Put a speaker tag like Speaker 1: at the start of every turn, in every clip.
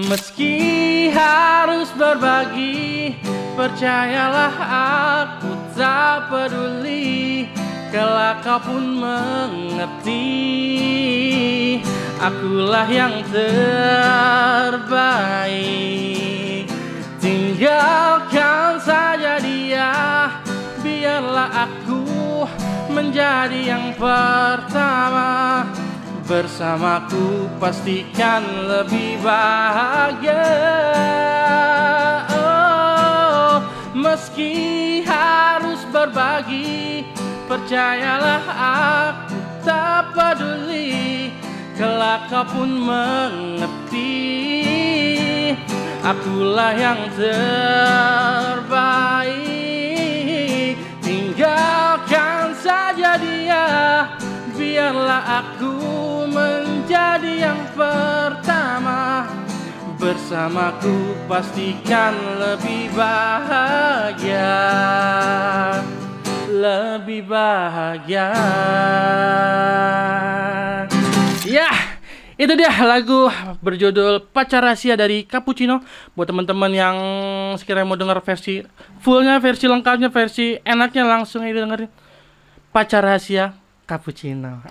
Speaker 1: Meski harus berbagi, percayalah aku tak peduli. Kelak kau pun mengerti, akulah yang terbaik. Tinggalkan saja dia, biarlah aku menjadi yang pertama. Bersamaku pastikan lebih bahagia. Oh, meski harus berbagi, percayalah aku tak peduli. Kelak kau pun mengerti, akulah yang terbaik. Tinggalkan saja dia, biarlah aku menjadi yang pertama. Bersamaku pastikan lebih bahagia, lebih bahagia. Ya, itu dia lagu berjudul Pacar Rahasia dari Cappuccino. Buat teman-teman yang sekiranya mau dengar versi fullnya, versi lengkapnya, versi enaknya, langsung aja dengerin Pacar Rahasia Cappuccino.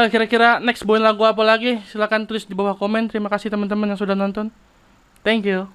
Speaker 1: Kira-kira next bawain lagu apa lagi? Silahkan tulis di bawah komen. Terima kasih teman-teman yang sudah nonton. Thank you.